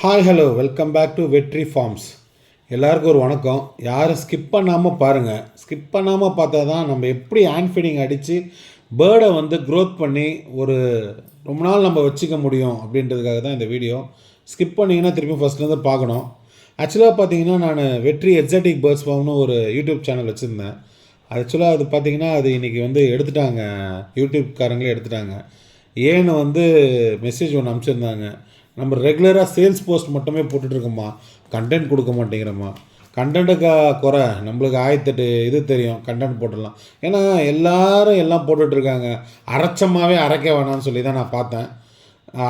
Hi hello welcome back to Vetri farms. எல்லாருக்கும் ஒரு வணக்கம். யாரும் ஸ்கிப் பண்ணாமல் பாருங்கள். ஸ்கிப் பண்ணாமல் பார்த்தா தான் நம்ம எப்படி ஹேண்ட் ஃபீடிங் அடித்து பேர்டை வந்து க்ரோத் பண்ணி ஒரு ரொம்ப நாள் நம்ம வச்சுக்க முடியும் அப்படின்றதுக்காக தான் இந்த வீடியோ. ஸ்கிப் பண்ணிங்கன்னா திருப்பி ஃபஸ்ட்லேருந்து பார்க்கணும். ஆக்சுவலாக பார்த்தீங்கன்னா நான் வெற்றி எக்ஸாட்டிக் பேர்ட்ஸ் ஃபார்ம்னு ஒரு யூடியூப் சேனல் வச்சுருந்தேன். ஆக்சுவலாக அது பார்த்தீங்கன்னா அது இன்றைக்கி வந்து எடுத்துட்டாங்க, யூடியூப்காரங்களே எடுத்துட்டாங்க. ஏன்னு வந்து மெசேஜ் ஒன்று அனுப்பிச்சிருந்தாங்க. நம்ம ரெகுலராக சேல்ஸ் போஸ்ட் மட்டுமே போட்டுட்ருக்கோம்மா, கண்டென்ட் கொடுக்க மாட்டேங்கிறோம்மா. கண்டென்ட்டுக்கு குறை, நம்மளுக்கு 1008 இது தெரியும், கண்டென்ட் போட்டுடலாம். ஏன்னா எல்லோரும் எல்லாம் போட்டுட்ருக்காங்க. அரைச்சமாகவே அரைக்க வேணாம்னு சொல்லி தான் நான் பார்த்தேன்.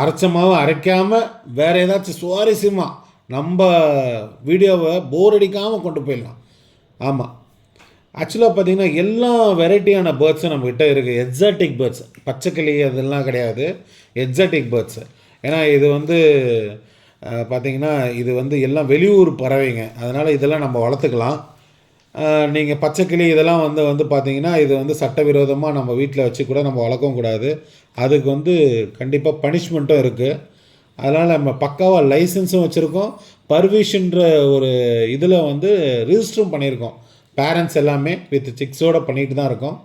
அரைச்சமாகவே அரைக்காமல் வேறு ஏதாச்சும் சுவாரஸ்யமாக நம்ம வீடியோவை போர் அடிக்காமல் கொண்டு போயிடலாம். ஆமாம், ஆக்சுவலாக பார்த்திங்கன்னா எல்லா வெரைட்டியான பேர்ட்ஸும் நம்மக்கிட்ட இருக்குது. எக்ஸாட்டிக் பேர்ட்ஸ், பச்சைக்கிளி அதெல்லாம் கிடையாது, எக்ஸாட்டிக் பேர்ட்ஸு. ஏன்னா இது வந்து பார்த்திங்கன்னா இது வந்து எல்லாம் வெளியூர் பறவைங்க, அதனால் இதெல்லாம் நம்ம வளர்த்துக்கலாம். நீங்கள் பச்சைக்கிளி இதெல்லாம் வந்து பார்த்திங்கன்னா இது வந்து சட்டவிரோதமாக நம்ம வீட்டில் வச்சு கூட நம்ம வளர்க்கவும் கூடாது. அதுக்கு வந்து கண்டிப்பாக பனிஷ்மெண்ட்டும் இருக்குது. அதனால் நம்ம பக்காவாக லைசன்ஸும் வச்சுருக்கோம், பர்மிஷன்ற ஒரு இதில் வந்து ரிஜிஸ்டரும் பண்ணியிருக்கோம். பேரண்ட்ஸ் எல்லாமே வித் சிக்ஸோடு பண்ணிட்டு தான் இருக்கோம்.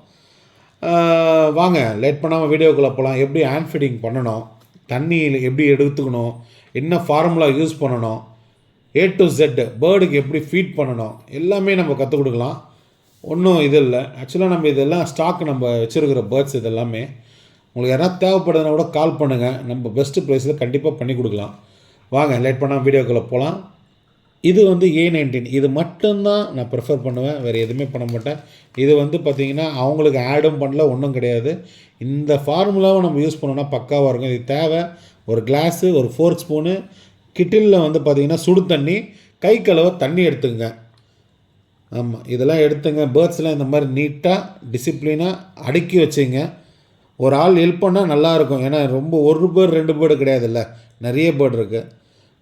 வாங்க லேட் பண்ணாமல் வீடியோக்குள்ளே போகலாம். எப்படி ஹேண்ட் ஃபீடிங் பண்ணணும், தண்ணியில் எப்படி எடுத்துக்கணும், என்ன ஃபார்முலா யூஸ் பண்ணணும், A to Z பேர்டுக்கு எப்படி ஃபீட் பண்ணணும், எல்லாமே நம்ம கற்றுக் கொடுக்கலாம். ஒன்றும் இது இல்லை. ஆக்சுவலாக நம்ம இதெல்லாம் ஸ்டாக் நம்ம வச்சுருக்கிற பேர்ட்ஸ் இதெல்லாமே. உங்களுக்கு யாராவது தேவைப்படுதுன்னா கூட கால் பண்ணுங்கள், நம்ம பெஸ்ட்டு ப்ரைஸில் கண்டிப்பாக பண்ணி கொடுக்கலாம். வாங்க லேட் பண்ணால் வீடியோக்குள்ளே போகலாம். இது வந்து A19, இது மட்டும்தான் நான் ப்ரிஃபர் பண்ணுவேன், வேறு எதுவுமே பண்ண மாட்டேன். இது வந்து பார்த்திங்கன்னா அவங்களுக்கு ஆடும் பண்ணல, ஒன்றும் கிடையாது. இந்த ஃபார்முலாவை நம்ம யூஸ் பண்ணோன்னா பக்காவாக இருக்கும். இது தேவை ஒரு கிளாஸு, ஒரு ஃபோர்க் ஸ்பூனு, கிட்டிலில் வந்து பார்த்திங்கன்னா சுடு தண்ணி, கை கழுவ தண்ணி எடுத்துங்க. ஆமாம், இதெல்லாம் எடுத்துங்க. பேர்ட்ஸ்லாம் இந்த மாதிரி நீட்டாக டிசிப்ளினாக அடுக்கி வச்சுங்க. ஒரு ஆள் ஹெல்ப் பண்ணால் நல்லாயிருக்கும். ஏன்னா ரொம்ப ஒரு பேர்டு 2 பேர்டு கிடையாதுல்ல, நிறைய பேர்டு இருக்குது.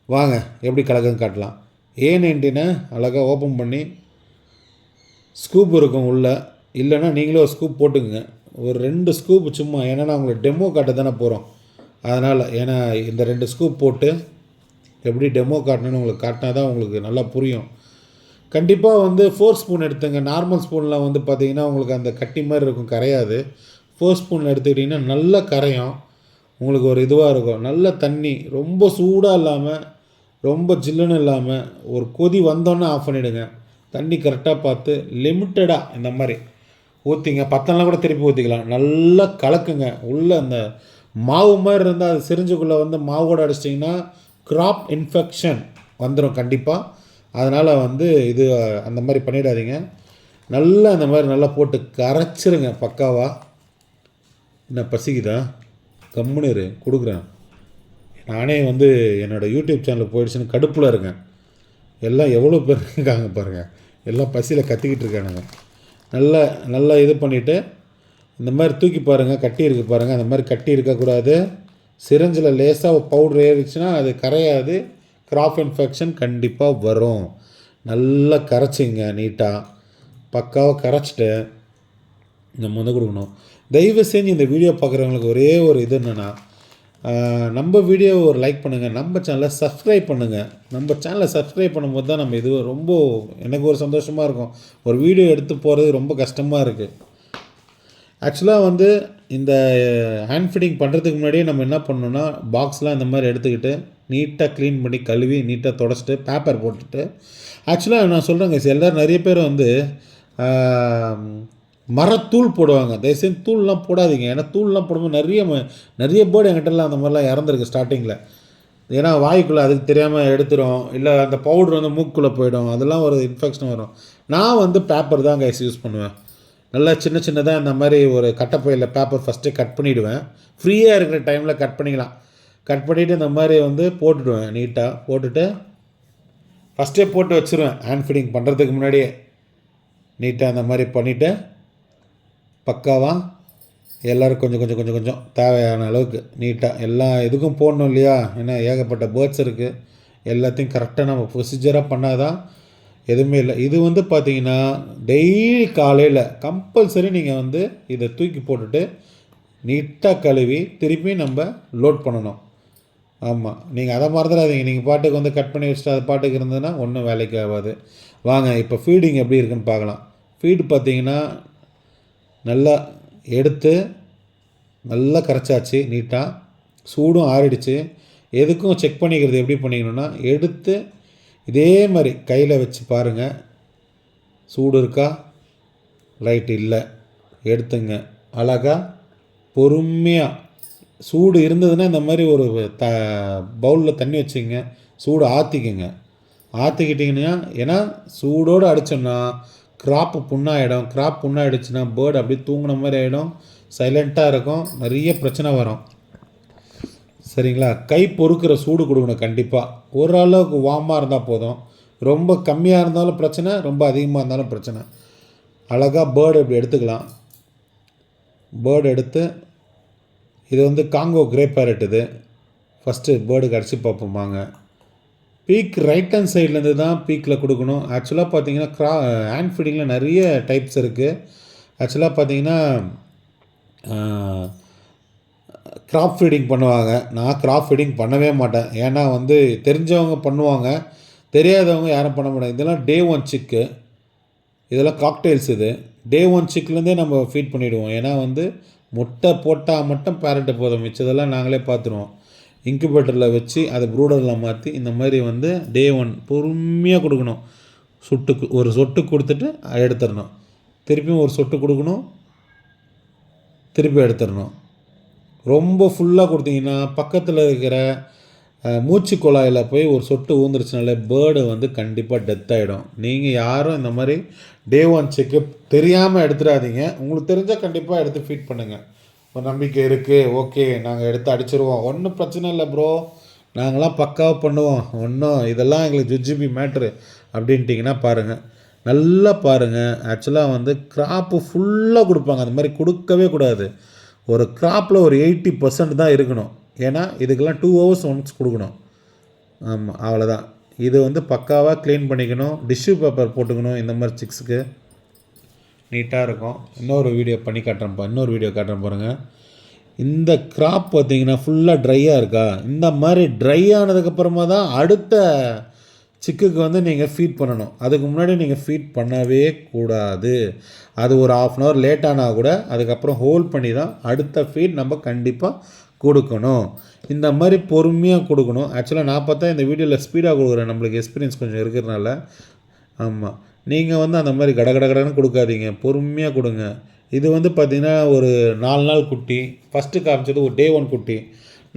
வாங்க எப்படி கலக்குன்னு காட்டலாம். A19 அழகாக ஓப்பன் பண்ணி ஸ்கூப் இருக்கும் உள்ளே, இல்லைன்னா நீங்களே ஒரு ஸ்கூப் போட்டுக்குங்க. ஒரு 2 ஸ்கூப் சும்மா, ஏன்னா நான் உங்களுக்கு டெமோ காட்ட தானே போகிறோம், அதனால். ஏன்னா இந்த 2 ஸ்கூப் போட்டு எப்படி டெமோ காட்டணுன்னு உங்களுக்கு காட்டினா தான் உங்களுக்கு நல்லா புரியும். கண்டிப்பாக வந்து 4 ஸ்பூன் எடுத்துங்க. நார்மல் ஸ்பூனில் வந்து பார்த்திங்கன்னா உங்களுக்கு அந்த கட்டி மாதிரி இருக்கும், கரையாது. 4 ஸ்பூனில் எடுத்துக்கிட்டிங்கன்னா நல்லா கரையும், உங்களுக்கு ஒரு இதுவாக இருக்கும். நல்ல தண்ணி, ரொம்ப சூடாக இல்லாமல் ரொம்ப ஜில்லுன்னு இல்லாமல், ஒரு கொதி வந்தோன்னே ஆஃப் பண்ணிவிடுங்க. தண்ணி கரெக்டாக பார்த்து லிமிட்டடாக இந்த மாதிரி ஊற்றிங்க. பத்தலாம் கூட திருப்பி ஊற்றிக்கலாம். நல்லா கலக்குங்க. உள்ளே அந்த மாவு மாதிரி இருந்தால் அது சிரிஞ்சுக்குள்ளே வந்து மாவோடு அடிச்சிட்டிங்கன்னா கிராப் இன்ஃபெக்ஷன் வந்துடும் கண்டிப்பாக. அதனால் வந்து இது அந்த மாதிரி பண்ணிடாதீங்க. நல்லா அந்த மாதிரி நல்லா போட்டு கரைச்சிருங்க பக்காவாக. என்ன பசிக்குதா? கம்முன்னு கொடுக்குறேன். நானே வந்து என்னோடய யூடியூப் சேனலுக்கு போயிடுச்சுன்னு கடுப்பில் இருக்கேன். எல்லாம் எவ்வளோ பேர் இருக்காங்க பாருங்கள், எல்லாம் பசியில் கத்திக்கிட்டு இருக்கானுங்க. நல்லா இது பண்ணிவிட்டு இந்த மாதிரி தூக்கி பாருங்கள், கட்டி இருக்குது பாருங்கள். அந்த மாதிரி கட்டி இருக்கக்கூடாது. சிரஞ்சில் லேசாக பவுட்ரு ஏறிச்சுன்னா அது கரையாது, கிராப் இன்ஃபெக்ஷன் கண்டிப்பாக வரும். நல்லா கரைச்சிங்க நீட்டாக, பக்காவாக கரைச்சிட்டு நம்ம வந்து கொடுக்கணும். தயவு செஞ்சு இந்த வீடியோ பார்க்குறவங்களுக்கு ஒரே ஒரு இது என்னென்னா, நம்ம வீடியோவை ஒரு லைக் பண்ணுங்கள், நம்ம சேனலை சப்ஸ்கிரைப் பண்ணுங்கள். நம்ம சேனலை சப்ஸ்கிரைப் பண்ணும்போது தான் நம்ம இது ரொம்ப எனக்கு ஒரு சந்தோஷமாக இருக்கும். ஒரு வீடியோ எடுத்து போகிறது ரொம்ப கஷ்டமாக இருக்குது. ஆக்சுவலாக வந்து இந்த ஹேண்ட் ஃபீடிங் பண்ணுறதுக்கு முன்னாடியே நம்ம என்ன பண்ணணுன்னா, பாக்ஸ்லாம் இந்த மாதிரி எடுத்துக்கிட்டு நீட்டாக க்ளீன் பண்ணி கழுவி நீட்டாக தொடச்சிட்டு பேப்பர் போட்டுட்டு. ஆக்சுவலாக நான் சொல்கிறேங்க, எல்லோரும் நிறைய பேர் வந்து மரத்தூள் போடுவாங்க. தயவுசெய்து தூள்லாம் போடாதீங்க. ஏன்னா தூள்லாம் போடும்போது நிறைய பேர்டு என்கிட்டலாம் அந்த மாதிரிலாம் இறந்துருக்கு ஸ்டார்டிங்கில். ஏன்னா வாய்க்குள்ளே அதுக்கு தெரியாமல் எடுத்துரும், இல்லை அந்த பவுட்ரு வந்து மூக்குள்ளே போயிடும், அதெல்லாம் ஒரு இன்ஃபெக்ஷன் வரும். நான் வந்து பேப்பர் தான் கைஸ் யூஸ் பண்ணுவேன். நல்லா சின்னதாக இந்த மாதிரி ஒரு கட்டைப்பையில் பேப்பர் ஃபஸ்ட்டே கட் பண்ணிவிடுவேன். ஃப்ரீயாக இருக்கிற டைமில் கட் பண்ணிக்கலாம். கட் பண்ணிவிட்டு இந்த மாதிரி வந்து போட்டுவிடுவேன். நீட்டாக போட்டுட்டு ஃபஸ்ட்டே போட்டு வச்சுருவேன். ஹேண்ட் ஃபீடிங் பண்ணுறதுக்கு முன்னாடியே நீட்டாக அந்த மாதிரி பண்ணிவிட்டு பக்காவாக எல்லோரும் கொஞ்சம் தேவையான அளவுக்கு நீட்டாக எல்லா இதுக்கும் போடணும் இல்லையா. ஏன்னா ஏகப்பட்ட பேர்ட்ஸ் இருக்குது, எல்லாத்தையும் கரெக்டாக நம்ம ப்ரொசீஜராக பண்ணால் தான் எதுவுமே இல்லை. இது வந்து பார்த்திங்கன்னா டெய்லி காலையில் கம்பல்சரி நீங்கள் வந்து இதை தூக்கி போட்டுட்டு நீட்டாக கழுவி திருப்பி நம்ம லோட் பண்ணணும். ஆமாம், நீங்கள் அதை மறந்துடாதீங்க. நீங்கள் பாட்டுக்கு வந்து கட் பண்ணி வச்சுட்டு அது பாட்டுக்கு இருந்ததுன்னா ஒன்றும் வேலைக்கு ஆகாது. வாங்க இப்போ ஃபீடிங் எப்படி இருக்குன்னு பார்க்கலாம். ஃபீடு பார்த்தீங்கன்னா நல்லா எடுத்து நல்லா கரைச்சாச்சு நீட்டாக. சூடும் ஆறிடுச்சு. எதுக்கும் செக் பண்ணிக்கிறது எப்படி பண்ணிக்கணும்னா, எடுத்து இதே மாதிரி கையில் வச்சு பாருங்கள். சூடு இருக்கா? ரைட் இல்லை. எடுத்துங்க. அழகாக பொறுமையாக சூடு இருந்ததுன்னா இந்த மாதிரி ஒரு பவுலில் தண்ணி வச்சுக்கங்க. சூடு ஆற்றிக்குங்க. ஆற்றிக்கிட்டிங்கன்னா ஏன்னா சூடோடு அடித்தோம்னா கிராப்பு புண்ணாகிடும். கிராப் புண்ணாகிடுச்சுன்னா பேர்டு அப்படியே தூங்கின மாதிரி ஆகிடும். சைலண்ட்டாக இருக்கும். நிறைய பிரச்சனை வரும். சரிங்களா? கை பொறுக்கிற சூடு கொடுக்கணும் கண்டிப்பாக. ஓரளவுக்கு வார்மாக இருந்தால் போதும். ரொம்ப கம்மியாக இருந்தாலும் பிரச்சனை, ரொம்ப அதிகமாக இருந்தாலும் பிரச்சனை. அழகாக பேர்டு இப்படி எடுத்துக்கலாம். பேர்டு எடுத்து இது வந்து காங்கோ கிரே பேரட். இது ஃபஸ்ட்டு பேர்டுக்கு அடித்து பார்ப்போமாங்க. பீக் ரைட் ஹேண்ட் சைட்லேருந்து தான் பீக்கில் கொடுக்கணும். ஆக்சுவலாக பார்த்தீங்கன்னா ஹேண்ட் ஃபீடிங்கில் நிறைய டைப்ஸ் இருக்குது. ஆக்சுவலாக பார்த்தீங்கன்னா கிராப் ஃபீடிங் பண்ணுவாங்க. நான் கிராப் ஃபீடிங் பண்ணவே மாட்டேன். ஏன்னா வந்து தெரிஞ்சவங்க பண்ணுவாங்க, தெரியாதவங்க யாரும் பண்ண மாட்டாங்க. இதெல்லாம் டே 1 சிக்கு, இதெல்லாம் காக்டெயில்ஸ். இது டே 1 சிக்லேருந்தே நம்ம ஃபீட் பண்ணிவிடுவோம். ஏன்னா வந்து முட்டை போட்டால் மட்டும் பேரண்ட்டு போதும், மிச்சதெல்லாம் நாங்களே பார்த்துருவோம். இன்குபேட்டரில் வச்சு அதை ப்ரூடரில் மாற்றி இந்த மாதிரி வந்து டே 1 பொறுமையாக கொடுக்கணும். ஒரு சொட்டு கொடுத்துட்டு எடுத்துடணும். திருப்பியும் ஒரு சொட்டு கொடுக்கணும், திருப்பி எடுத்துடணும். ரொம்ப ஃபுல்லாக கொடுத்தீங்கன்னா பக்கத்தில் இருக்கிற மூச்சு குழாயில் போய் ஒரு சொட்டு ஊந்துருச்சுனாலே பேர்டு வந்து கண்டிப்பாக டெத் ஆகிடும். நீங்கள் யாரும் இந்த மாதிரி டே 1 செக்கப் தெரியாமல் எடுத்துடாதீங்க. உங்களுக்கு தெரிஞ்சால் கண்டிப்பாக எடுத்து ஃபீட் பண்ணுங்கள். ஒரு நம்பிக்கை இருக்குது, ஓகே நாங்கள் எடுத்து அடிச்சிருவோம், ஒன்றும் பிரச்சனை இல்லை ப்ரோ, நாங்களாம் பக்காவாக பண்ணுவோம், ஒன்றும் இதெல்லாம் எங்களுக்கு ஜுஜிபி மேட்ரு அப்படின்ட்டிங்கன்னா பாருங்கள், நல்லா பாருங்கள். ஆக்சுவலாக வந்து கிராப்பு ஃபுல்லாக கொடுப்பாங்க. அந்த மாதிரி கொடுக்கவே கூடாது. ஒரு கிராப்பில் ஒரு 80% தான் இருக்கணும். ஏன்னா இதுக்கெல்லாம் 2 hours ஒன்ஸ் கொடுக்கணும். ஆமாம், அவ்வளோதான். இது வந்து பக்காவாக க்ளீன் பண்ணிக்கணும். டிஷ்யூ பேப்பர் போட்டுக்கணும். இந்த மாதிரி சிக்ஸுக்கு நீட்டாக இருக்கும். இன்னொரு வீடியோ காட்டுறேன் பாருங்கள். இந்த கிராப் பார்த்திங்கன்னா ஃபுல்லாக ட்ரையாக இருக்கா? இந்த மாதிரி ட்ரை ஆனதுக்கப்புறமா தான் அடுத்த சிக்குக்கு வந்து நீங்கள் ஃபீட் பண்ணணும். அதுக்கு முன்னாடி நீங்கள் ஃபீட் பண்ணவே கூடாது. அது ஒரு 1/2 hour லேட் ஆனால் கூட அதுக்கப்புறம் ஹோல்ட் பண்ணி தான் அடுத்த ஃபீட் நம்ம கண்டிப்பாக கொடுக்கணும். இந்த மாதிரி பொறுமையாக கொடுக்கணும். ஆக்சுவலாக நான் பார்த்தா இந்த வீடியோவில் ஸ்பீடாக கொடுக்குறேன், நம்மளுக்கு எக்ஸ்பீரியன்ஸ் கொஞ்சம் இருக்கிறனால. ஆமாம், நீங்கள் வந்து அந்த மாதிரி கடகடன்னு கொடுக்காதீங்க, பொறுமையாக கொடுங்க. இது வந்து பார்த்திங்கன்னா ஒரு 4 நாள் குட்டி. ஃபஸ்ட்டு காமிச்சது ஒரு டே 1 குட்டி.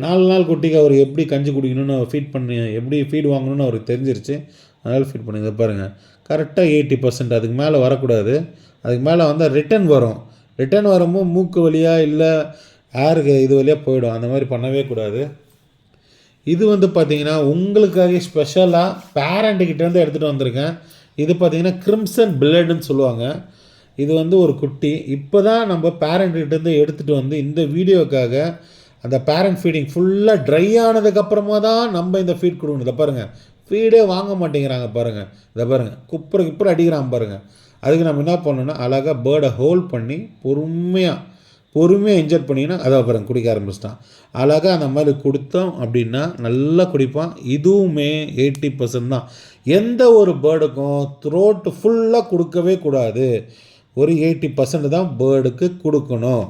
4 நாள் குட்டிக்கு அவர் எப்படி கஞ்சி குடிக்கணும்னு ஃபீட் பண்ணி எப்படி ஃபீட் வாங்கணும்னு அவருக்கு தெரிஞ்சிருச்சு. அதனால் ஃபீட் பண்ணுங்க. பாருங்கள், கரெக்டாக 80%. அதுக்கு மேலே வரக்கூடாது. அதுக்கு மேலே வந்தால் ரிட்டன் வரும். ரிட்டன் வரும்போது மூக்கு வழியாக இல்லை ஏருக்கு இது வழியாக போயிடும். அந்த மாதிரி பண்ணவே கூடாது. இது வந்து பார்த்திங்கன்னா உங்களுக்காக ஸ்பெஷலாக பேரண்ட்டுக்கிட்டேருந்து எடுத்துகிட்டு வந்திருக்கேன். இது பார்த்திங்கன்னா கிரிம்சன் பிளேடுன்னு சொல்லுவாங்க. இது வந்து ஒரு குட்டி. இப்போ தான் நம்ம பேரண்ட்கிட்டேருந்து எடுத்துகிட்டு வந்து இந்த வீடியோக்காக அந்த பேரண்ட் ஃபீடிங் ஃபுல்லாக ட்ரை ஆனதுக்கப்புறமா தான் நம்ம இந்த ஃபீட் கொடுக்கணும். இதை பாருங்கள், ஃபீடே வாங்க மாட்டேங்கிறாங்க பாருங்கள். இதை பாருங்கள், குப்புற அடிக்கிறான் பாருங்கள். அதுக்கு நம்ம என்ன பண்ணணும்னா அழகாக பேர்டை ஹோல்ட் பண்ணி பொறுமையாக இன்ஜெக்ட் பண்ணிங்கன்னா அதை பாருங்கள் குடிக்க ஆரம்பிச்சிட்டான். அழகாக அந்த மாதிரி கொடுத்தோம் அப்படின்னா நல்லா குடிப்பான். இதுவுமே 80% தான். எந்த ஒரு பேர்டுக்கும் த்ரோட்டு ஃபுல்லாக கொடுக்கவே கூடாது. ஒரு 80% தான் பேர்டுக்கு கொடுக்கணும்.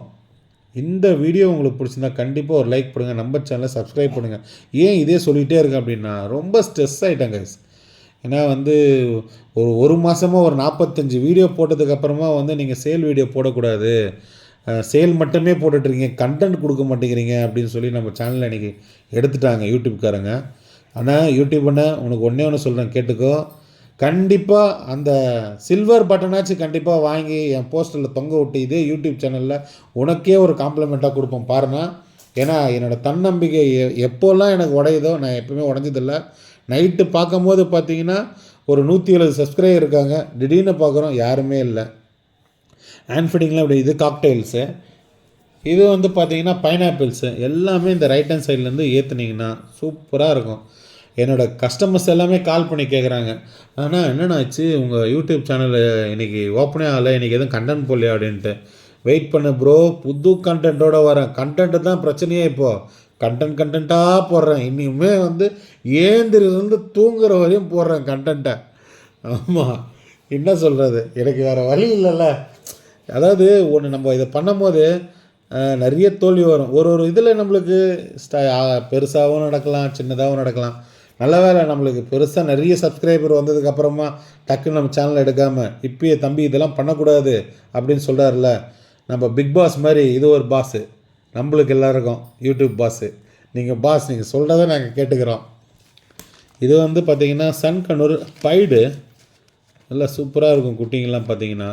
இந்த வீடியோ உங்களுக்கு பிடிச்சிருந்தா கண்டிப்பாக ஒரு லைக் பண்ணுங்கள். நம்ம சேனலை சப்ஸ்கிரைப் பண்ணுங்கள். ஏன் இதே சொல்லிகிட்டே இருக்கேன் அப்படின்னா ரொம்ப ஸ்ட்ரெஸ் ஆகிட்டேன் கைஸ். ஏன்னா வந்து ஒரு மாதமாக ஒரு 45 வீடியோ போட்டதுக்கப்புறமா வந்து நீங்கள் சேல் வீடியோ போடக்கூடாது, சேல் மட்டுமே போட்டுட்ருக்கீங்க, கண்டென்ட் கொடுக்க மாட்டேங்கிறீங்க அப்படின்னு சொல்லி நம்ம சேனலில் இன்றைக்கி எடுத்துட்டாங்க யூடியூப்காரங்க. ஆனால் யூடியூப்னா உனக்கு ஒன்று சொல்கிறேன் கேட்டுக்கோ. கண்டிப்பாக அந்த சில்வர் பட்டனாச்சும் கண்டிப்பாக வாங்கி என் போஸ்டரில் தொங்க விட்டு இதே யூடியூப் சேனலில் உனக்கே ஒரு காம்ப்ளிமெண்ட்டாக கொடுப்போம் பாருங்கள். ஏன்னா என்னோடய தன்னம்பிக்கை எப்போல்லாம் எனக்கு உடையுதோ, நான் எப்போவுமே உடஞ்சதில்லை. நைட்டு பார்க்கும்போது பார்த்தீங்கன்னா ஒரு 170 சப்ஸ்கிரைபர் இருக்காங்க. திடீர்னு பார்க்குறோம் யாருமே இல்லை. ஹேண்ட் ஃபீடிங்லாம் இப்படி. இது காக்டெயில்ஸு. இது வந்து பார்த்திங்கன்னா பைனாப்பிள்ஸு. எல்லாமே இந்த ரைட் ஹேண்ட் சைட்லேருந்து ஏற்றுனீங்கன்னா சூப்பராக இருக்கும். என்னோடய கஸ்டமர்ஸ் எல்லாமே கால் பண்ணி கேட்குறாங்க, ஆனால் என்னென்ன ஆச்சு உங்கள் யூடியூப் சேனல் இன்றைக்கி ஓப்பனே ஆகலை, இன்றைக்கி எதுவும் கண்டென்ட் போடலையா அப்படின்ட்டு. வெயிட் பண்ணு ப்ரோ, புது கண்டென்ட்டோடு வரேன். கண்டென்ட்டு தான் பிரச்சனையே இப்போது. கண்டென்ட்டாக போடுறேன். இனிமே வந்து ஏந்திரிலிருந்து தூங்குற வரையும் போடுறேன் கண்டென்ட்டை. ஆமாம், என்ன சொல்கிறது, எனக்கு வேறு வழி இல்லைல்ல. அதாவது ஒன்று நம்ம இதை பண்ணும்போது நிறைய தோல்வி வரும். ஒரு ஒரு இதில் நம்மளுக்கு பெருசாகவும் நடக்கலாம், சின்னதாகவும் நடக்கலாம். நல்ல வேலை நம்மளுக்கு பெருசாக நிறைய சப்ஸ்கிரைபர் வந்ததுக்கப்புறமா டக்குன்னு நம்ம சேனல் எடுக்காமல் இப்பயே தம்பி இதெல்லாம் பண்ணக்கூடாது அப்படின்னு சொல்கிறாருல, நம்ம பிக் பாஸ் மாதிரி இது ஒரு பாஸு நம்மளுக்கு எல்லாருக்கும், யூடியூப் பாஸு. நீங்கள் பாஸ், நீங்கள் சொல்கிறத நாங்கள் கேட்டுக்கிறோம். இது வந்து பார்த்திங்கன்னா சன்கனூர் பைடு நல்லா சூப்பராக இருக்கும். குட்டிங்கெல்லாம் பார்த்திங்கன்னா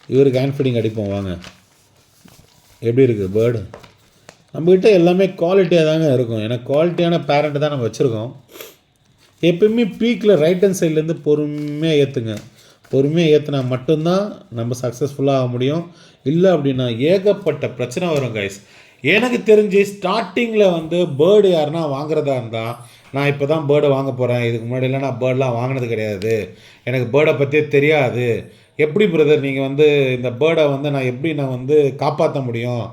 இவருக்கு ஹேண்ட் ஃபீடிங் அடிப்போம் வாங்க. எப்படி இருக்குது பேர்டு? நம்மக்கிட்ட எல்லாமே குவாலிட்டியாக தாங்க இருக்கும். ஏன்னா குவாலிட்டியான பேரண்ட்டு தான் நம்ம வச்சுருக்கோம். எப்பயுமே பீக்கில் ரைட் ஹேண்ட் சைட்லேருந்து பொறுமையாக ஏற்றுங்க. பொறுமையாக ஏற்றினா மட்டும்தான் நம்ம சக்ஸஸ்ஃபுல்லாக ஆக முடியும். இல்லை அப்படின்னா ஏகப்பட்ட பிரச்சனை வரும் கைஸ். எனக்கு தெரிஞ்சு ஸ்டார்டிங்கில் வந்து பேர்டு யாருன்னா வாங்குறதா இருந்தால், நான் இப்போ தான் பேர்டை வாங்க போகிறேன், இதுக்கு முன்னாடிலாம் நான் பேர்டெலாம் வாங்கினது கிடையாது, எனக்கு பேர்டை பற்றியே தெரியாது, எப்படி பிரதர் நீங்கள் வந்து இந்த பேர்டை வந்து நான் வந்து காப்பாற்ற முடியும்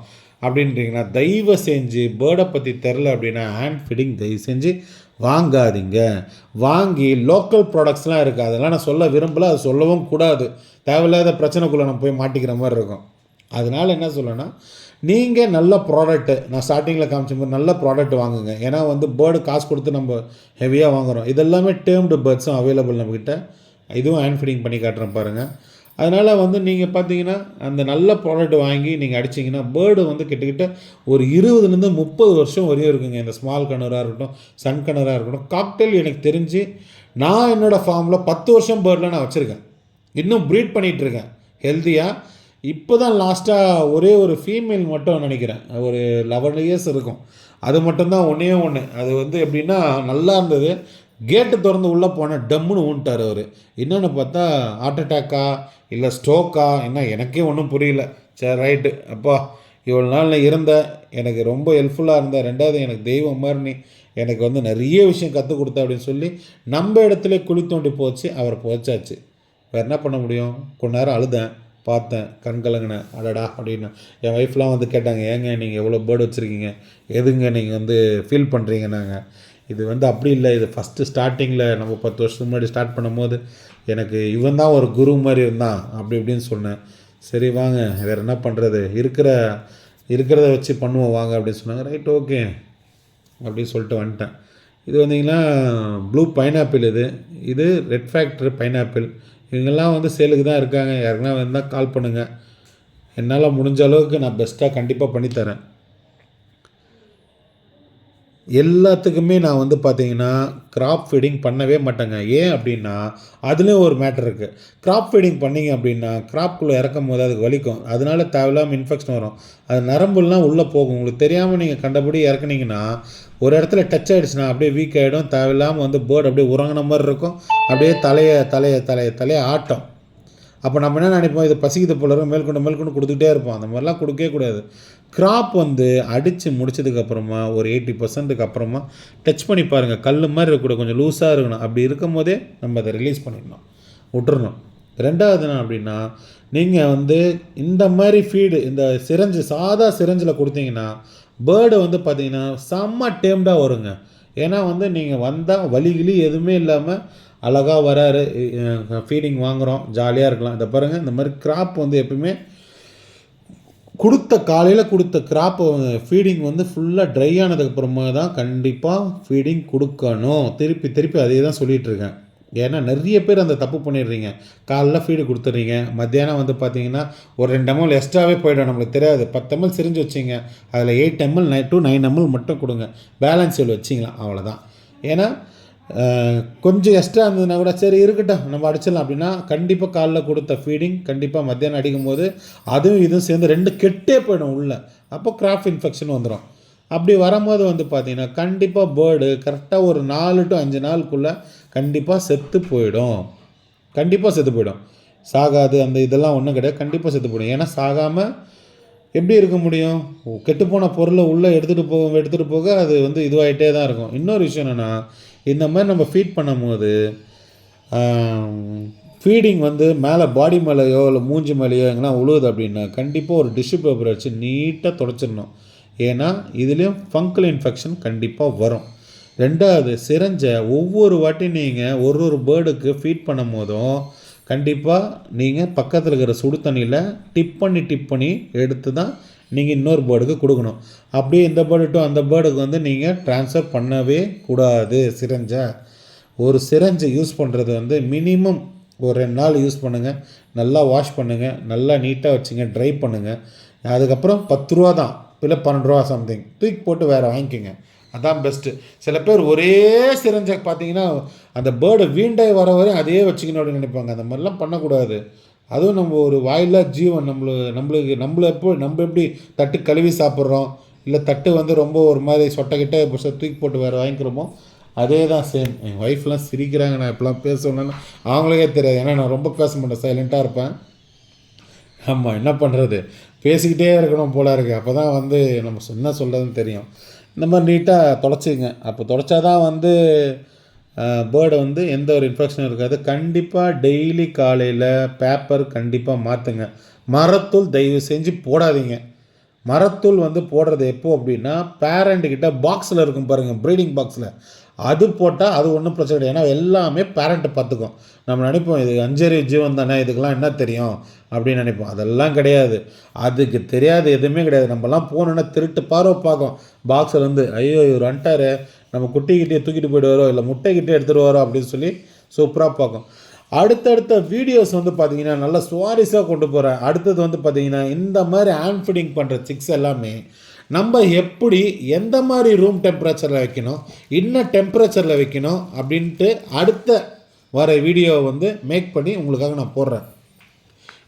அப்படின்றீங்கன்னா, தயவு செஞ்சு பேர்டை பற்றி தெரில அப்படின்னா ஹேண்ட் ஃபீடிங் தயவு செஞ்சு வாங்காதீங்க. வாங்கி லோக்கல் ப்ராடக்ட்ஸ்லாம் இருக்குது, அதெல்லாம் நான் சொல்ல விரும்பலை, அது சொல்லவும் கூடாது. தேவையில்லாத பிரச்சனைக்குள்ளே நம்ம போய் மாட்டிக்கிற மாதிரி இருக்கும். அதனால் என்ன சொல்லணும்னா, நீங்கள் நல்ல ப்ராடக்ட்டு, நான் ஸ்டார்டிங்கில் காமிச்ச மாதிரி நல்ல ப்ராடக்ட் வாங்குங்க. ஏன்னா வந்து பேர்டு காசு கொடுத்து நம்ம ஹெவியாக வாங்குகிறோம். இதெல்லாமே டேர்ம்டு பேர்ட்ஸும் அவைலபிள் நம்மக்கிட்ட. இதுவும் ஹேண்ட் ஃபீடிங் பண்ணி காட்டுறேன் பாருங்கள். அதனால் வந்து நீங்கள் பார்த்தீங்கன்னா அந்த நல்ல ப்ராடக்ட் வாங்கி நீங்கள் அடிச்சிங்கன்னா பேர்டு வந்து கிட்டத்தட்ட ஒரு 20லேருந்து 30 வருஷம் வரையும் இருக்குங்க. இந்த ஸ்மால் கனராக இருக்கட்டும், சன் கனராக இருக்கட்டும். காக்டெயில் எனக்கு தெரிஞ்சு நான் என்னோடய ஃபார்மில் 10 வருஷம் பேர்டில் நான் வச்சுருக்கேன். இன்னும் ப்ரீட் பண்ணிகிட்ருக்கேன் ஹெல்த்தியாக. இப்போ தான் லாஸ்ட்டாக ஒரே ஒரு ஃபீமேல் மட்டும் நினைக்கிறேன், ஒரு 11 இயர்ஸ் இருக்கும். அது மட்டும்தான் ஒன்றே ஒன்று. அது வந்து எப்படின்னா நல்லா இருந்தது. கேட்டு திறந்து உள்ளே போனால் டம்முன்னு ஊன்ட்டார் அவர். என்னென்னு பார்த்தா ஹார்ட் அட்டாக்கா இல்லை ஸ்ட்ரோக்கா என்ன, எனக்கே ஒன்றும் புரியல. சரி ரைட்டு, அப்பா இவ்வளோ நாள் நான் இருந்தேன், எனக்கு ரொம்ப ஹெல்ப்ஃபுல்லாக இருந்தேன். ரெண்டாவது எனக்கு தெய்வம் மாதிரி நீ எனக்கு வந்து நிறைய விஷயம் கற்றுக் கொடுத்த அப்படின்னு சொல்லி நம்ம இடத்துல குழி தோண்டி போச்சு, அவரை போச்சாச்சு. வேறு என்ன பண்ண முடியும்? கொஞ்ச நேரம் அழுதேன், பார்த்தேன், கண் கலங்கினேன். அடடா அப்படின்னு என் ஒய்ஃப்லாம் வந்து கேட்டாங்க, ஏங்க நீங்கள் எவ்வளோ பேர்டு வச்சுருக்கீங்க, எதுங்க நீங்கள் வந்து ஃபீல் பண்ணுறீங்க? நாங்கள் இது வந்து அப்படி இல்லை, இது ஃபஸ்ட்டு ஸ்டார்டிங்கில் நம்ம 10 வருஷத்துக்கு முன்னாடி ஸ்டார்ட் பண்ணும்போது எனக்கு இவன் தான் ஒரு குரு மாதிரி இருந்தான் அப்படி இப்படின்னு சொன்னேன். சரி வாங்க வேறு என்ன பண்ணுறது, இருக்கிறத வச்சு பண்ணுவோம் வாங்க அப்படின்னு சொன்னாங்க. ரைட் ஓகே அப்படின்னு சொல்லிட்டு வந்துட்டேன். இது வந்தீங்கன்னா ப்ளூ பைனாப்பிள், இது ரெட் ஃபேக்டர் பைனாப்பிள். இவங்கெல்லாம் வந்து சேலுக்கு தான் இருக்காங்க. யாருக்குன்னா வந்தால் கால் பண்ணுங்கள். என்னால் முடிஞ்ச அளவுக்கு நான் பெஸ்ட்டாக கண்டிப்பாக பண்ணித்தரேன். எல்லாத்துக்குமே நான் வந்து பார்த்தீங்கன்னா கிராப் ஃபீடிங் பண்ணவே மாட்டேங்க. ஏன் அப்படின்னா அதுலேயும் ஒரு மேட்டர் இருக்குது. கிராப் ஃபீடிங் பண்ணிங்க அப்படின்னா கிராப்குள்ளே இறக்கும் போது அதுக்கு வலிக்கும். அதனால தேவையில்லாமல் இன்ஃபெக்ஷன் வரும். அது நரம்புலாம் உள்ளே போகும். உங்களுக்கு தெரியாமல் நீங்கள் கண்டபடி இறக்குனீங்கன்னா ஒரு இடத்துல டச் ஆகிடுச்சுன்னா அப்படியே வீக் ஆகிடும். தேவையில்லாமல் வந்து பேர்டு அப்படியே உறங்கின மாதிரி இருக்கும். அப்படியே தலையை ஆட்டம். அப்போ நம்ம என்ன நினைப்போம், இது பசிக்குது போல இருக்கும், மேற்கொண்டு கொடுத்துக்கிட்டே இருப்போம். அந்த மாதிரிலாம் கொடுக்கவே கூடாது. கிராப் வந்து அடித்து முடிச்சதுக்கப்புறமா ஒரு 80% அப்புறமா டச் பண்ணி பாருங்கள். கல் மாதிரி இருக்கக்கூட கொஞ்சம் லூஸாக இருக்கணும். அப்படி இருக்கும் போதே நம்ம அதை ரிலீஸ் பண்ணிடணும், விட்டுறணும். ரெண்டாவது என்ன அப்படின்னா, நீங்கள் வந்து இந்த மாதிரி ஃபீடு இந்த சாதா சிரஞ்சில் கொடுத்தீங்கன்னா பேர்டு வந்து பார்த்திங்கன்னா செம்ம டேம்டாக வருங்க. ஏன்னா வந்து நீங்கள் வந்தால் வலிகிலி எதுவுமே இல்லாமல் அழகாக வராரு, ஃபீடிங் வாங்குகிறோம், ஜாலியாக இருக்கலாம். இதை பாருங்கள், இந்த மாதிரி கிராப் வந்து எப்பவுமே காலையில் கொடுத்த கிராப்பை ஃபீடிங் வந்து ஃபுல்லாக ட்ரை ஆனதுக்கப்புறமா தான் கண்டிப்பாக ஃபீடிங் கொடுக்கணும். திருப்பி அதே தான் சொல்லிகிட்ருக்கேன். ஏன்னா நிறைய பேர் அந்த தப்பு பண்ணிடுறீங்க. காலைல ஃபீடு கொடுத்துட்றீங்க, மத்தியானம் வந்து பார்த்தீங்கன்னா ஒரு 2 ml எக்ஸ்ட்ராவே போய்டும். நம்மளுக்கு தெரியாது. 10 ml சிரிஞ்சு வச்சிங்க, அதில் 8 ml to 9 ml மட்டும் கொடுங்க, பேலன்ஸ் எவ்வளோ வச்சிங்களா, அவ்வளோதான். ஏன்னா கொஞ்சம் எக்ஸ்ட்ரா இருந்ததுன்னா கூட சரி இருக்கட்டும் நம்ம அடிச்சிடலாம் அப்படின்னா, கண்டிப்பாக காலைல கொடுத்த ஃபீடிங் கண்டிப்பாக மத்தியானம் அடிக்கும் போது அதுவும் இதுவும் சேர்ந்து 2 கெட்டே போயிடும் உள்ளே. அப்போ கிராப் இன்ஃபெக்ஷன் வந்துடும். அப்படி வரும்போது வந்து பார்த்திங்கன்னா கண்டிப்பாக பேர்டு கரெக்டாக ஒரு 4 to 5 நாளுக்குள்ளே கண்டிப்பாக செத்து போயிடும். சாகாது, அந்த இதெல்லாம் ஒன்றும் கிடையாது, கண்டிப்பாக செத்து போயிடும். ஏன்னா சாகாமல் எப்படி இருக்க முடியும்? கெட்டுப்போன பொருளை உள்ளே எடுத்துகிட்டு போக அது வந்து இதுவாகிட்டே தான் இருக்கும். இன்னொரு விஷயம் என்னென்னா, இந்த மாதிரி நம்ம ஃபீட் பண்ணும் போது ஃபீடிங் வந்து மேலே பாடி மேலேயோ இல்லை மூஞ்சி மேலேயோ எங்கன்னா உழுவுது அப்படின்னா கண்டிப்பாக ஒரு டிஷ்யூ பேப்பர் வச்சு நீட்டாக துடைச்சிடணும். ஏன்னா இதுலேயும் ஃபங்கல் இன்ஃபெக்ஷன் கண்டிப்பாக வரும். ரெண்டாவது, சிரஞ்சை ஒவ்வொரு வாட்டி நீங்கள் ஒரு பேர்டுக்கு ஃபீட் பண்ணும் போதும் கண்டிப்பாக நீங்கள் பக்கத்தில் இருக்கிற சுடு தண்ணியில் டிப் பண்ணி எடுத்து தான் நீங்கள் இன்னொரு பேர்டுக்கு கொடுக்கணும். அப்படியே இந்த பேர்டு டு அந்த பேர்டுக்கு வந்து நீங்கள் ட்ரான்ஸ்ஃபர் பண்ணவே கூடாது. ஒரு சிரஞ்சை யூஸ் பண்ணுறது வந்து மினிமம் ஒரு 2 நாள் யூஸ் பண்ணுங்கள், நல்லா வாஷ் பண்ணுங்கள், நல்லா நீட்டாக வச்சுங்க, ட்ரை பண்ணுங்கள். அதுக்கப்புறம் 10 ரூபா தான், இல்லை 12 ரூபா சம்திங் தூக்கி போட்டு வேறு வாங்கிக்கோங்க. அதான் பெஸ்ட்டு. சில பேர் ஒரே சிரஞ்சை பார்த்தீங்கன்னா அந்த பேர்டை வீண்டை வர வரையும் அதே வச்சுக்கணும் அப்படின்னு நினைப்பாங்க. அந்த மாதிரிலாம் பண்ணக்கூடாது. அதுவும் நம்ம ஒரு வாயில்லா ஜீவன். நம்ம எப்படி தட்டு கழுவி சாப்பிட்றோம், இல்லை தட்டு வந்து ரொம்ப ஒரு மாதிரி சொட்டைக்கிட்ட தூக்கி போட்டு வேறு வாங்கிக்கிறோமோ அதே தான் சேம். என் ஒய்ஃப்லாம் சிரிக்கிறாங்க நான் இப்போலாம் பேசணுன்னா. அவங்களுக்கே தெரியாது, ஏன்னா நான் ரொம்ப பேச மாட்டேன், சைலண்ட்டாக இருப்பேன். ஆமாம், என்ன பண்ணுறது, பேசிக்கிட்டே இருக்கணும் போல இருக்குது. அப்போ தான் வந்து நம்ம என்ன சொல்கிறதுன்னு தெரியும். இந்த மாதிரி நீட்டாக தொடச்சிங்க. அப்போ தொடச்சாதான் வந்து பேர்டை வந்து எந்த ஒரு இன்ஃபெக்ஷனும் இருக்காது. கண்டிப்பாக டெய்லி காலையில் பேப்பர் கண்டிப்பாக மாற்றுங்க. மரத்தூள் தயவு செஞ்சு போடாதீங்க. மரத்தூள் வந்து போடுறது எப்போ அப்படின்னா, பேரண்ட்டுக்கிட்ட பாக்ஸில் இருக்கும் பாருங்கள், ப்ரீடிங் பாக்ஸில், அது போட்டால் அது ஒன்றும் பிரச்சனை கிடையாது. ஏன்னா எல்லாமே பேரண்ட்டு பார்த்துக்கும். நம்ம நினைப்போம் இது அஞ்சறி ஜீவன் தானே, இதுக்கெல்லாம் என்ன தெரியும் அப்படின்னு நினைப்போம். அதெல்லாம் கிடையாது. அதுக்கு தெரியாது, எதுவுமே கிடையாது. நம்மலாம் போனோன்னா திருட்டு பார்வை பார்க்கும் பாக்ஸில் இருந்து. ஐயோ இவர் வந்துட்டார், நம்ம குட்டிக்கிட்டே தூக்கிட்டு போய்ட்டு இல்லை முட்டைக்கிட்டே எடுத்துகிட்டு வரோம் அப்படின்னு சொல்லி சூப்பராக பார்க்கும். அடுத்தடுத்த வீடியோஸ் வந்து பார்த்திங்கன்னா நல்லா சுவாரஸ்யாக கொண்டு போகிறேன். அடுத்தது வந்து பார்த்திங்கன்னா இந்த மாதிரி ஹேண்ட் ஃபீடிங் பண்ணுற சிக்ஸ் எல்லாமே நம்ம எப்படி எந்த மாதிரி ரூம் டெம்பரேச்சரில் வைக்கணும், என்ன டெம்பரேச்சரில் வைக்கணும் அப்படின்ட்டு அடுத்த வர வீடியோவை வந்து மேக் பண்ணி உங்களுக்காக நான் போடுறேன்.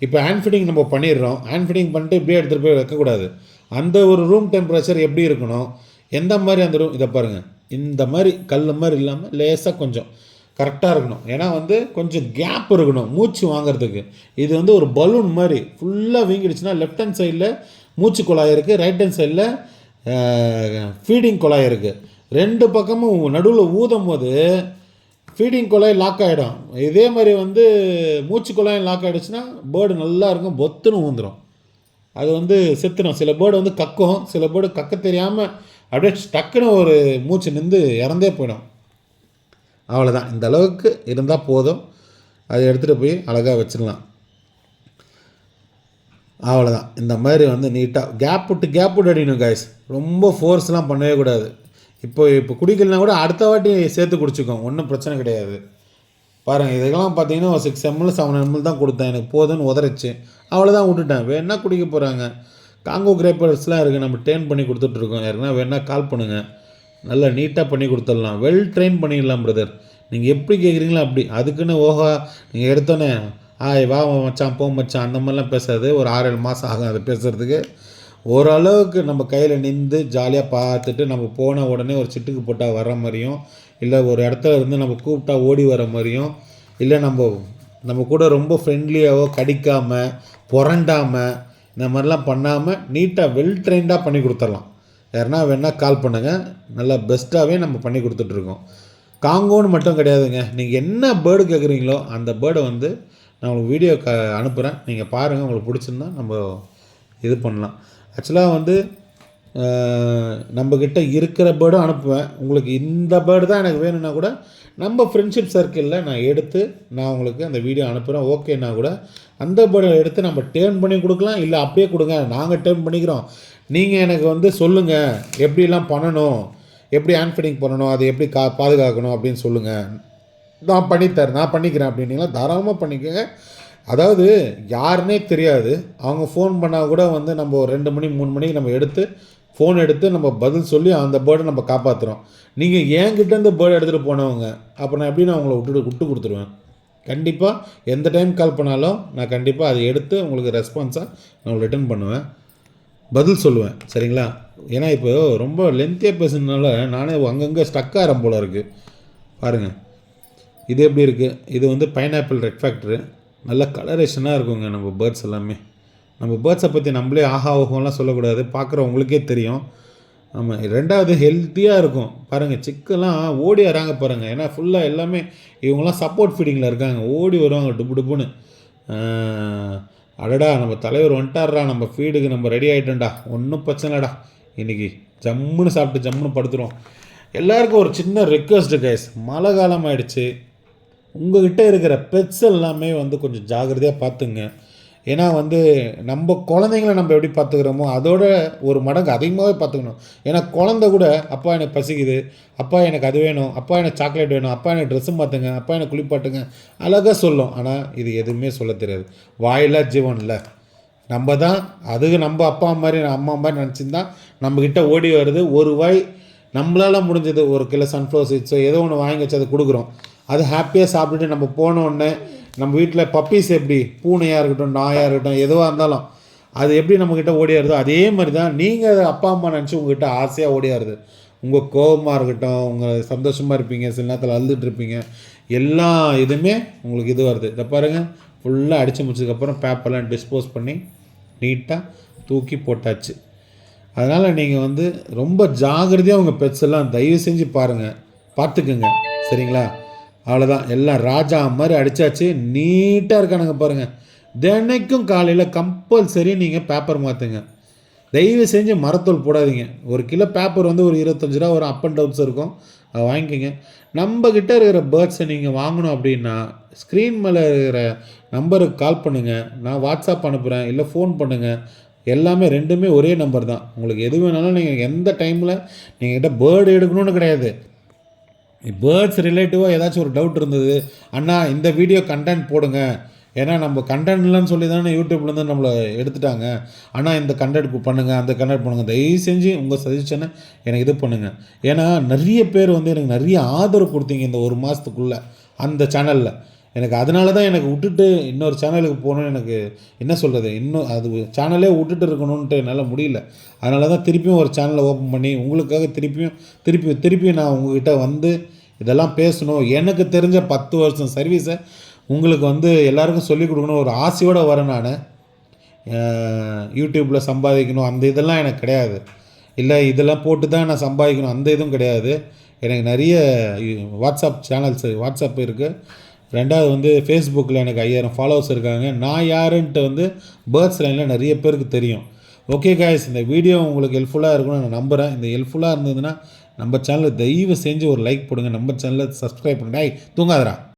இப்போ ஹேண்ட் ஃபீடிங் நம்ம பண்ணிடுறோம். ஹேண்ட் ஃபீடிங் பண்ணிட்டு இப்படியே எடுத்துகிட்டு போய் வைக்கக்கூடாது. அந்த ஒரு ரூம் டெம்பரேச்சர் எப்படி இருக்கணும், எந்த மாதிரி அந்த ரூம், இதை பாருங்கள், இந்த மாதிரி கல் மாதிரி இல்லாமல் லேசாக கொஞ்சம் கரெக்டாக இருக்கணும். ஏன்னா வந்து கொஞ்சம் கேப் இருக்கணும் மூச்சு வாங்கிறதுக்கு. இது வந்து ஒரு பலூன் மாதிரி ஃபுல்லாக வீங்கிடுச்சுன்னா லெஃப்ட் ஹேண்ட் சைடில் மூச்சு குழாய் இருக்குது, ரைட் ஹேண்ட் சைடில் ஃபீடிங் குழாய் இருக்குது. 2 பக்கமும் நடுவில் ஊதும் போது ஃபீடிங் குழாய் லாக் ஆகிடும். இதே மாதிரி வந்து மூச்சு குழாயும் லாக் ஆகிடுச்சுன்னா பேர்டு நல்லா இருக்கும், பொத்துன்னு ஊந்துடும். அது வந்து செத்துடும். சில பேர்டு வந்து கக்கும், சில பேர்டு கக்க தெரியாமல் அப்படியே டக்குன்னு ஒரு மூச்சு நின்று இறந்தே போயிடும். அவ்வளோதான். இந்த அளவுக்கு இருந்தால் போதும். அதை எடுத்துகிட்டு போய் அழகாக வச்சிடலாம். அவ்வளோதான். இந்த மாதிரி வந்து நீட்டாக கேப் விட்டு அடிக்கணும் கைஸ். ரொம்ப ஃபோர்ஸ்லாம் பண்ணவே கூடாது. இப்போ குடிக்கலாம் கூட அடுத்த வாட்டி சேர்த்து குடிச்சிக்கோம், ஒன்றும் பிரச்சனை கிடையாது. பாருங்கள், இதுக்கெல்லாம் பார்த்தீங்கன்னா ஒரு 6 ml 7 ml தான் கொடுத்தேன், எனக்கு போதுன்னு உதறிச்சு, அவ்வளோதான் விட்டுட்டேன். வேணா குடிக்க போகிறாங்க. காங்கோ கிரேப்பர்ஸ்லாம் இருக்குது, நம்ம ட்ரெயின் பண்ணி கொடுத்துட்ருக்கோம். யாருன்னா வேணா கால் பண்ணுங்கள், நல்லா நீட்டாக பண்ணி கொடுத்துடலாம். வெல் ட்ரெயின் பண்ணிடலாம் பிரதர். நீங்கள் எப்படி கேட்குறீங்களோ அப்படி. அதுக்குன்னு நீங்கள் எடுத்தோன்னே வா மச்சான் போ மச்சான் அந்த மாதிரிலாம் பேசாது. ஒரு 6-7 மாதம் ஆகும் அதை பேசுகிறதுக்கு. ஓரளவுக்கு நம்ம கையில் நின்று ஜாலியாக பார்த்துட்டு நம்ம போன உடனே ஒரு சிட்டுக்கு போட்டால் வர மாதிரியும், இல்லை ஒரு இடத்துல இருந்து நம்ம கூப்பிட்டா ஓடி வர மாதிரியும், இல்லை நம்ம கூட ரொம்ப ஃப்ரெண்ட்லியாகவோ கடிக்காமல் புரண்டாமல் இந்த மாதிரிலாம் பண்ணாமல் நீட்டாக வெல் ட்ரெயின்டாக பண்ணி கொடுத்துடலாம். யாருன்னா வேணால் கால் பண்ணுங்கள், நல்லா பெஸ்ட்டாகவே நம்ம பண்ணி கொடுத்துட்ருக்கோம். காங்கோன்னு மட்டும் கிடையாதுங்க, நீங்கள் என்ன பேர்டு கேட்குறீங்களோ அந்த பேர்டை வந்து நான் உங்களுக்கு வீடியோ அனுப்புகிறேன், நீங்கள் பாருங்கள். உங்களுக்கு பிடிச்சிருந்தா நம்ம இது பண்ணலாம். ஆக்சுவலாக வந்து நம்மக்கிட்ட இருக்கிற பேர்டும் அனுப்புவேன். உங்களுக்கு இந்த பேர்டு தான் எனக்கு வேணும்னா கூட நம்ம ஃப்ரெண்ட்ஷிப் சர்க்கிளில் நான் உங்களுக்கு அந்த வீடியோ அனுப்புகிறேன். ஓகேன்னா கூட அந்த பேர்டை எடுத்து நம்ம டேர்ன் பண்ணி கொடுக்கலாம், இல்லை அப்படியே கொடுங்க, நாங்கள் டேர்ன் பண்ணிக்கிறோம். நீங்கள் எனக்கு வந்து சொல்லுங்கள் எப்படிலாம் பண்ணணும், எப்படி ஹேண்ட் ஃபீடிங் பண்ணணும், அதை எப்படி பாதுகாக்கணும் அப்படின்னு சொல்லுங்கள், நான் பண்ணிக்கிறேன் அப்படின்னீங்களா தாராளமாக பண்ணிக்கோங்க. அதாவது யாருன்னே தெரியாது, அவங்க ஃபோன் பண்ணால் கூட வந்து நம்ம ஒரு 2 மணி 3 மணிக்கு நம்ம ஃபோன் எடுத்து நம்ம பதில் சொல்லி அந்த பேர்டை நம்ம காப்பாற்றுறோம். நீங்கள் என்கிட்டேருந்து பேர்டு எடுத்துகிட்டு போனவங்க, அப்போ நான் எப்படின்னா அவங்கள விட்டு கொடுத்துருவேன். கண்டிப்பாக எந்த டைம் கால் பண்ணாலும் நான் கண்டிப்பாக அதை எடுத்து உங்களுக்கு ரெஸ்பான்ஸாக நான் ரிட்டர்ன் பண்ணுவேன், பதில் சொல்லுவேன். சரிங்களா? ஏன்னா இப்போ ரொம்ப லென்த்தியாக பேசுனதுனால நானே அங்கங்கே ஸ்டக் ஆகிறேன் போல் இருக்குது. பாருங்கள், இது எப்படி இருக்குது, இது வந்து பைனாப்பிள் ரெட் ஃபேக்ட்ரு. நல்ல கலரேஷனாக இருக்குங்க நம்ம பேர்ட்ஸ் எல்லாமே. நம்ம பேர்ட்ஸை பற்றி நம்மளே ஆஹா ஓஹோலாம் சொல்லக்கூடாது, பார்க்குறவங்களுக்கே தெரியும். ஆமாம். 2வது ஹெல்த்தியாக இருக்கும். பாருங்கள், சிக்கெல்லாம் ஓடி வராங்க பாருங்கள். ஏன்னா ஃபுல்லாக எல்லாமே இவங்கெல்லாம் சப்போர்ட் ஃபீடிங்கில் இருக்காங்க, ஓடி வருவாங்க டுப்புன்னு. அடடா நம்ம தலைவர் வந்துட்டார்றா, நம்ம ஃபீடுக்கு நம்ம ரெடி ஆகிட்டோம்டா, ஒன்றும் பிரச்சனைடா, இன்றைக்கி ஜம்முன்னு சாப்பிட்டு ஜம்முன்னு படுத்துகிறோம். எல்லாருக்கும் ஒரு சின்ன ரெக்வஸ்ட்டு கைஸ், மழை காலம் ஆகிடுச்சு. உங்கள்கிட்ட இருக்கிற பெட்ஸ் எல்லாமே வந்து கொஞ்சம் ஜாகிரதையாக பார்த்துங்க. ஏன்னா வந்து நம்ம குழந்தைங்கள நம்ம எப்படி பார்த்துக்கிறோமோ அதோட ஒரு மடங்கு அதிகமாகவே பார்த்துக்கணும். ஏன்னா குழந்தை கூட அப்பா எனக்கு பசிக்குது, அப்பா எனக்கு அது வேணும், அப்பா எனக்கு சாக்லேட் வேணும், அப்பா எனக்கு ட்ரெஸ்ஸு மாற்றுங்க, அப்பா எனக்கு குளிப்பாட்டுங்க அழகாக சொல்லும். ஆனால் இது எதுவுமே சொல்ல தெரியாது. வாயிலா ஜீவன் இல்லை. நம்ம தான் அதுக்கு நம்ம அப்பா மாதிரி அம்மா மாதிரி நினச்சிருந்தா நம்மக்கிட்ட ஓடி வருது. ஒரு வாய் நம்மளால் முடிஞ்சது ஒரு கிலோ சன்ஃப்ளவர் சீட்ஸோ ஏதோ ஒன்று வாங்கி வச்சு அதை கொடுக்குறோம். அது ஹாப்பியாக சாப்பிட்டுட்டு நம்ம போனோடனே நம்ம வீட்டில் பப்பீஸ் எப்படி பூனையாக இருக்கட்டும், நாயாக இருக்கட்டும், எதுவாக இருந்தாலும் அது எப்படி நம்மக்கிட்ட ஓடியாருதோ அதே மாதிரி தான் நீங்கள் அப்பா அம்மா நினச்சி உங்கள்கிட்ட ஆசையாக ஓடியாருது. உங்கள் கோபமாக இருக்கட்டும், உங்கள் சந்தோஷமாக இருப்பீங்க, சில நேரத்தில் அழுதுட்டு இருப்பீங்க, எல்லா இதுவுமே உங்களுக்கு இது வருது. இதை பாருங்கள், ஃபுல்லாக அடித்து முடிச்சதுக்கப்புறம் பேப்பர்லாம் டிஸ்போஸ் பண்ணி நீட்டாக தூக்கி போட்டாச்சு. அதனால் நீங்கள் வந்து ரொம்ப ஜாகிரதையாக உங்கள் பெட்ஸ் எல்லாம் தயவு செஞ்சு பாருங்கள், பார்த்துக்குங்க. சரிங்களா? அவ்வளோதான். எல்லாம் ராஜா மாதிரி அடித்தாச்சு. நீட்டாக இருக்கானுங்க பாருங்கள். தினைக்கும் காலையில் கம்பல்சரி நீங்கள் பேப்பர் மாற்றுங்க. தயவு செஞ்சு மரத்தூள் போடாதீங்க. ஒரு கிலோ பேப்பர் வந்து ஒரு 25 ரூபா ஒரு அப் அண்ட் டவுன்ஸ் இருக்கும், அதை வாங்கிக்கோங்க. நம்மக்கிட்ட இருக்கிற பேர்ட்ஸை நீங்கள் வாங்கணும் அப்படின்னா ஸ்க்ரீன் மேலே இருக்கிற நம்பருக்கு கால் பண்ணுங்கள். நான் வாட்ஸ்அப் அனுப்புகிறேன், இல்லை ஃபோன் பண்ணுங்கள். எல்லாமே ரெண்டுமே ஒரே நம்பர் தான். உங்களுக்கு எது வேணாலும் நீங்கள் எந்த டைமில் நீங்கள் கிட்ட பேர்டு எடுக்கணும்னு கிடையாது. பேர்ட்ஸ் ரிலேட்டிவாக ஏதாச்சும் ஒரு டவுட் இருந்தது, அண்ணா இந்த வீடியோ கண்டென்ட் போடுங்க, ஏன்னா நம்ம கண்டென்ட்லன்னு சொல்லி தானே யூடியூப்லேருந்து நம்மளை எடுத்துட்டாங்க, ஆனால் இந்த கண்டென்ட் பண்ணுங்கள், அந்த கண்டென்ட் பண்ணுங்கள், தயவு செஞ்சு உங்கள் சஜஷனை எனக்கு இது பண்ணுங்கள். ஏன்னா நிறைய பேர் வந்து எனக்கு நிறைய ஆதரவு கொடுத்தீங்க இந்த ஒரு மாதத்துக்குள்ளே அந்த சேனலில். எனக்கு அதனால தான் எனக்கு விட்டுட்டு இன்னொரு சேனலுக்கு போகணுன்னு எனக்கு என்ன சொல்கிறது, இன்னும் அது சேனலே விட்டுட்டு இருக்கணுன்ட்டு என்னால் முடியல. அதனால தான் திருப்பியும் ஒரு சேனலை ஓப்பன் பண்ணி உங்களுக்காக திருப்பியும் நான் உங்கள்கிட்ட வந்து இதெல்லாம் பேசணும். எனக்கு தெரிஞ்ச 10 வருஷம் சர்வீஸை உங்களுக்கு வந்து எல்லாருக்கும் சொல்லிக் கொடுக்கணும் ஒரு ஆசையோடு வரேன். நான் யூடியூப்பில் சம்பாதிக்கணும் அந்த இதெல்லாம் எனக்கு கிடையாது. இல்லை இதெல்லாம் போட்டு தான் நான் சம்பாதிக்கணும் அந்த இதுவும் கிடையாது. எனக்கு நிறைய வாட்ஸ்அப் இருக்குது. ரெண்டாவது வந்து ஃபேஸ்புக்கில் எனக்கு 5000 ஃபாலோவர்ஸ் இருக்காங்க. நான் யாருன்ட்டு வந்து பேர்ட்ஸ் லைனில் நிறைய பேருக்கு தெரியும். ஓகே காய்ஸ், இந்த வீடியோ உங்களுக்கு ஹெல்ப்ஃபுல்லாக இருக்கும்னு நான் நம்புகிறேன். இந்த ஹெல்ப்ஃபுல்லாக இருந்ததுன்னா நம்ம சேனலை தயவு செஞ்சு ஒரு லைக் போடுங்க, நம்ம சேனலை சப்ஸ்கிரைப் பண்ணுங்க. தூங்காதரா.